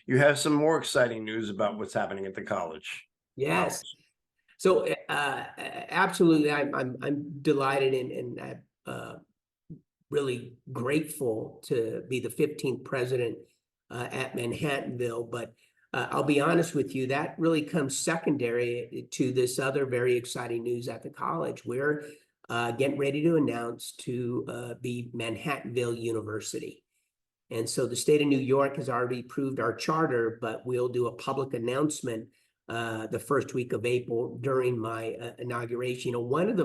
you have some more exciting news about what's happening at the college. Yes. So absolutely, I'm delighted and really grateful to be the 15th president at Manhattanville. But I'll be honest with you, that really comes secondary to this other very exciting news at the college. We're getting ready to announce to be Manhattanville University. And so the state of New York has already approved our charter, but we'll do a public announcement the first week of April during my inauguration. You know, one of the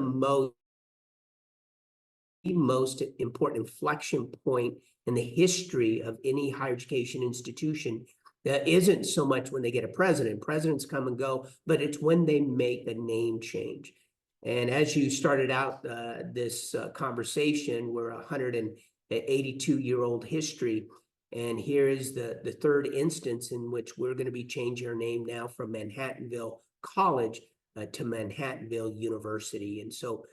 most important inflection point in the history of any higher education institution that isn't so much when they get a president. Presidents come and go, but it's when they make a name change. And as you started out this conversation, we're a 182-year-old history. And here is the third instance in which we're going to be changing our name now from Manhattanville College to Manhattanville University. And so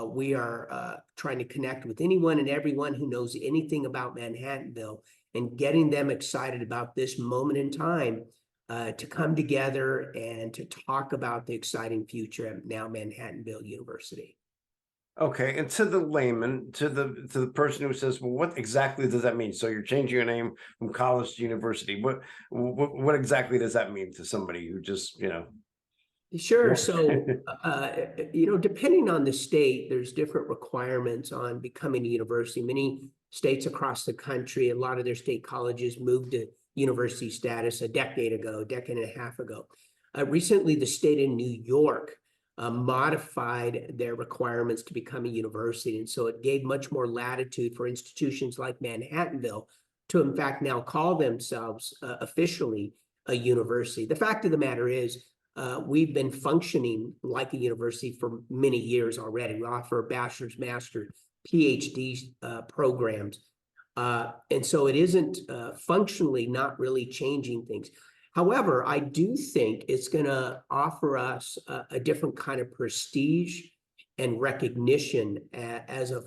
we are trying to connect with anyone and everyone who knows anything about Manhattanville and getting them excited about this moment in time to come together and to talk about the exciting future at now Manhattanville University. Okay, and to the layman, to the person who says, "Well, what exactly does that mean?" So you're changing your name from college to university. What exactly does that mean to somebody who just, Sure. So, you know, depending on the state, there's different requirements on becoming a university. Many states across the country, a lot of their state colleges moved to university status a decade and a half ago. Recently, the state of New York modified their requirements to become a university. And so it gave much more latitude for institutions like Manhattanville to, in fact, now call themselves officially a university. The fact of the matter is, we've been functioning like a university for many years already. We offer bachelor's, master's, PhD programs. And so it isn't functionally not really changing things. However, I do think it's going to offer us a different kind of prestige and recognition as a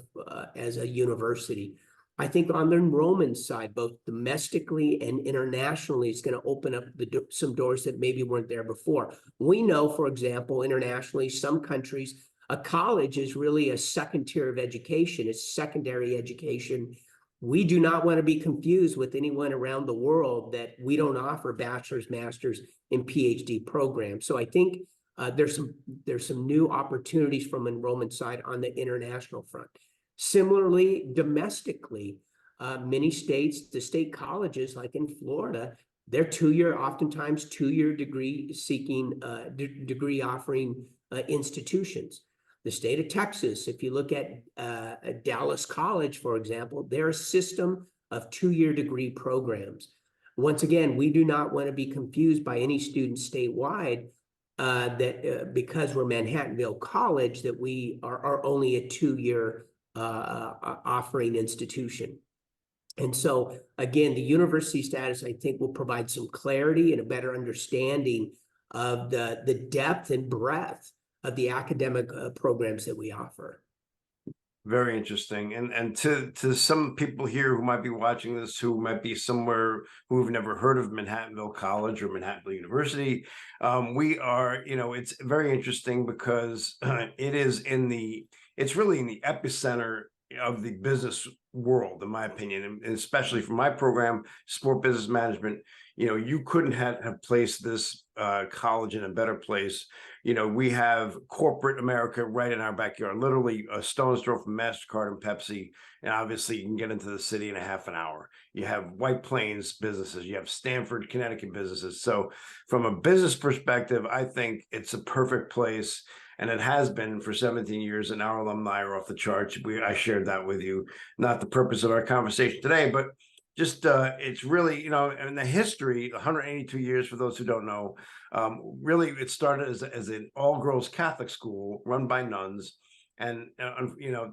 university. I think on the enrollment side, both domestically and internationally, it's going to open up some doors that maybe weren't there before. We know, for example, internationally, some countries, a college is really a second tier of education. It's secondary education. We do not want to be confused with anyone around the world that we don't offer bachelor's, master's, and PhD programs. So I think there's some new opportunities from enrollment side on the international front. Similarly, domestically, many states, the state colleges, like in Florida, they're oftentimes two-year degree-seeking, degree-offering institutions. The state of Texas, if you look at Dallas College, for example, they're a system of two-year degree programs. Once again, we do not want to be confused by any student statewide that because we're Manhattanville College, that we are only a two-year offering institution. And so, again, the university status, I think, will provide some clarity and a better understanding of the depth and breadth of the academic programs that we offer. Very interesting. And to some people here who might be watching this, who might be somewhere who've never heard of Manhattanville College or Manhattanville University, we are, it's very interesting because it's really in the epicenter of the business world, in my opinion, and especially for my program, sport business management. You couldn't have placed this college in a better place. We have corporate America right in our backyard, literally a stone's throw from MasterCard and Pepsi. And obviously you can get into the city in a half an hour. You have White Plains businesses, you have Stamford, Connecticut businesses. So from a business perspective, I think it's a perfect place. And it has been for 17 years, and our alumni are off the charts. I shared that with you, not the purpose of our conversation today, but just it's really, in the history, 182 years for those who don't know, really it started as an all-girls Catholic school run by nuns. And,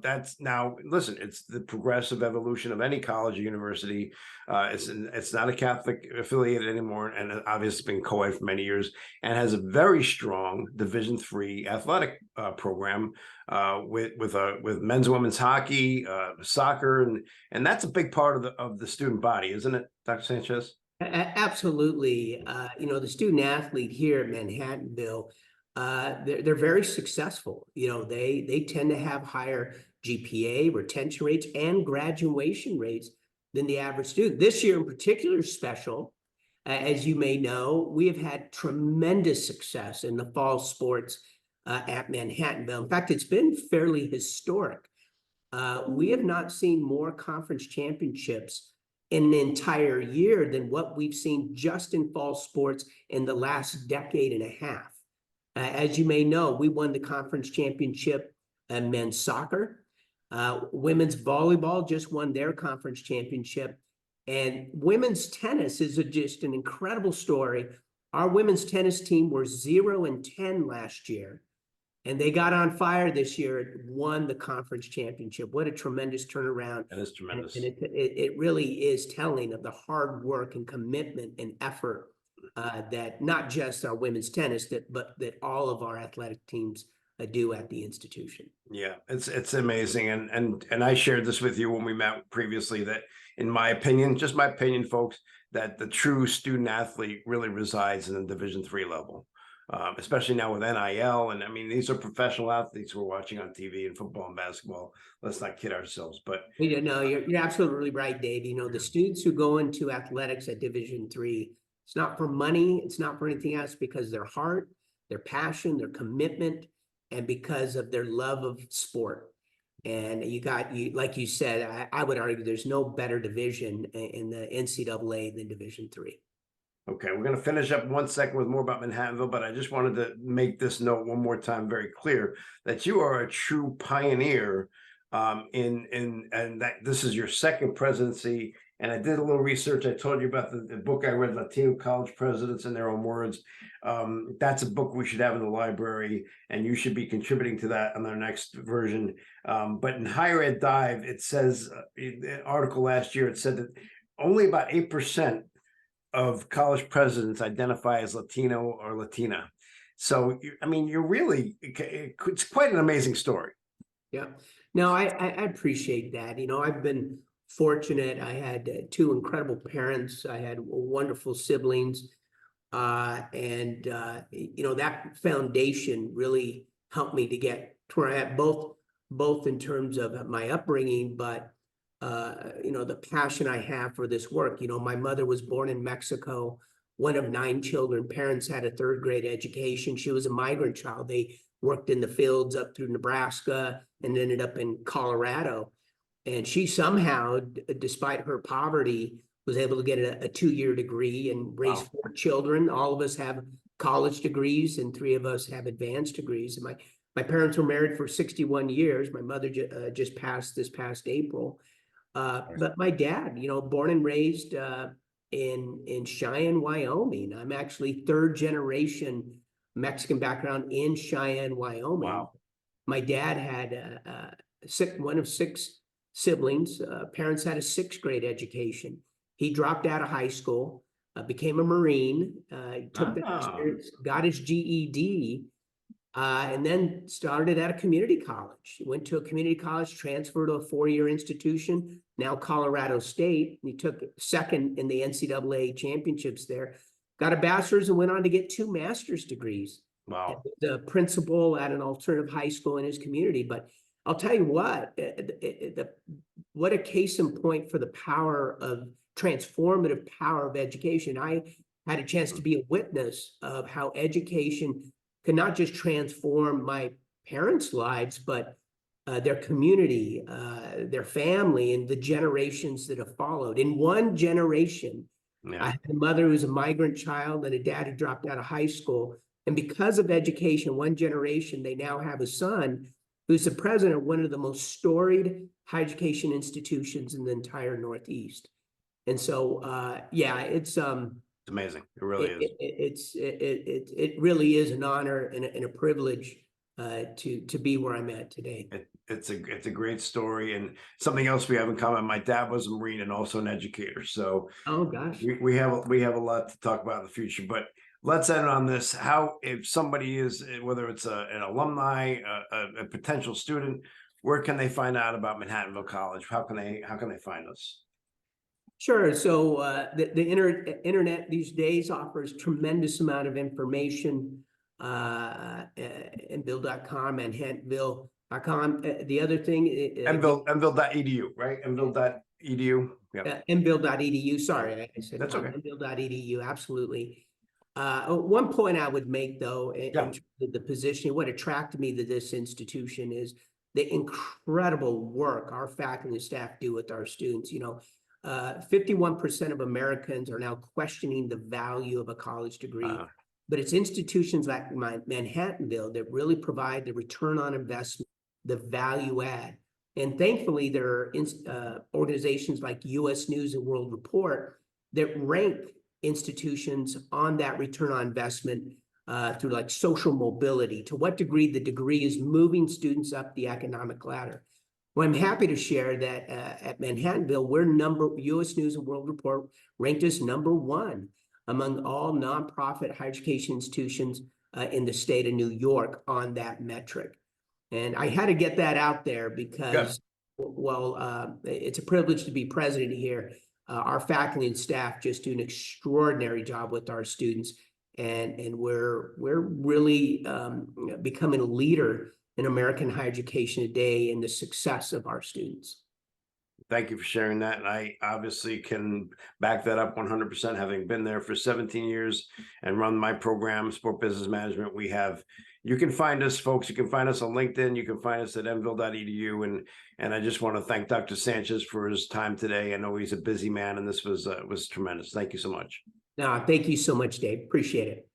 that's now, listen, it's the progressive evolution of any college or university. It's not a Catholic affiliated anymore, and obviously been co-ed for many years, and has a very strong Division III athletic program with men's and women's hockey, soccer, and that's a big part of the student body, isn't it, Dr. Sanchez? Absolutely. The student athlete here at Manhattanville, they're very successful. They tend to have higher GPA, retention rates, and graduation rates than the average student. This year in particular is special. As you may know, we have had tremendous success in the fall sports at Manhattanville. In fact, it's been fairly historic. We have not seen more conference championships in an entire year than what we've seen just in fall sports in the last decade and a half. As you may know, we won the conference championship in men's soccer. Women's volleyball just won their conference championship. And women's tennis is just an incredible story. Our women's tennis team were 0-10 last year, and they got on fire this year and won the conference championship. What a tremendous turnaround. That is tremendous. And it really is telling of the hard work and commitment and effort that not just our women's tennis, but that all of our athletic teams do at the institution. Yeah, it's amazing. And I shared this with you when we met previously, that in my opinion, just my opinion, folks, that the true student athlete really resides in the Division III level. Especially now with NIL. And I mean, these are professional athletes we're watching on TV in football and basketball. Let's not kid ourselves. But you're absolutely right, Dave. The students who go into athletics at Division III, it's not for money, it's not for anything else, because their heart, their passion, their commitment, and because of their love of sport. And like you said, I would argue there's no better division in the NCAA than Division III. okay, we're going to finish up in 1 second with more about Manhattanville, but I just wanted to make this note one more time very clear that you are a true pioneer and that this is your second presidency. And I did a little research. I told you about the book I read, Latino College Presidents in Their Own Words. That's a book we should have in the library, and you should be contributing to that on our next version. But in Higher Ed Dive, it says, an article last year, it said that only about 8% of college presidents identify as Latino or Latina. So, I mean, it's quite an amazing story. Yeah, no, I appreciate that. I've been fortunate. I had two incredible parents. I had wonderful siblings. And that foundation really helped me to get to where I am, both in terms of my upbringing, but the passion I have for this work. My mother was born in Mexico, one of 9 children. Parents had a 3rd grade education. She was a migrant child. They worked in the fields up through Nebraska and ended up in Colorado. And she somehow, despite her poverty, was able to get a 2-year degree and raise 4 children. All of us have college degrees, and 3 of us have advanced degrees. And my parents were married for 61 years. My mother just passed this past April. But my dad, born and raised in Cheyenne, Wyoming. I'm actually 3rd generation Mexican background in Cheyenne, Wyoming. Wow. My dad had one of 6 siblings. Parents had a 6th grade education. He dropped out of high school, became a Marine, took that experience, got his GED, and then started at a community college. He went to a community college, transferred to a 4-year institution, now Colorado State. He took 2nd in the NCAA championships there, got a bachelor's, and went on to get 2 master's degrees. Wow. The principal at an alternative high school in his community. But I'll tell you what, what a case in point for the transformative power of education. I had a chance to be a witness of how education can not just transform my parents' lives, but their community, their family, and the generations that have followed. In one generation, I had a mother who was a migrant child and a dad who dropped out of high school. And because of education, one generation, they now have a son who's the president of one of the most storied higher education institutions in the entire Northeast. And so, it's amazing. It really is. It really is an honor and a privilege to be where I'm at today. It's a great story, and something else we have in common. My dad was a Marine and also an educator, so oh gosh, we have a lot to talk about in the future. But let's end on this: how, if somebody is, whether it's an alumni, a potential student, where can they find out about Manhattanville College? How can they find us? Sure. So the internet these days offers tremendous amount of information. Enville.com, Manhattanville.com. The other thing, Enville.edu, right? Enville.edu. Yeah, Enville.edu. Sorry, I said that's okay. Enville.edu. Absolutely. One point I would make, though, in Yeah. terms of the position, what attracted me to this institution is the incredible work our faculty and staff do with our students. 51% of Americans are now questioning the value of a college degree. But it's institutions like Manhattanville that really provide the return on investment, the value add. And thankfully, there are organizations like U.S. News and World Report that rank institutions on that return on investment through like social mobility, to what degree the degree is moving students up the economic ladder. Well, I'm happy to share that at Manhattanville, U.S. News and World Report ranked us #1 among all nonprofit higher education institutions in the state of New York on that metric. And I had to get that out there because, it's a privilege to be president here. Our faculty and staff just do an extraordinary job with our students, and we're really becoming a leader in American higher education today and the success of our students. Thank you for sharing that. And I obviously can back that up 100%, having been there for 17 years and run my program, Sport Business Management. You can find us, folks. You can find us on LinkedIn. You can find us at enville.edu. And I just want to thank Dr. Sanchez for his time today. I know he's a busy man, and this was tremendous. Thank you so much. No, thank you so much, Dave. Appreciate it.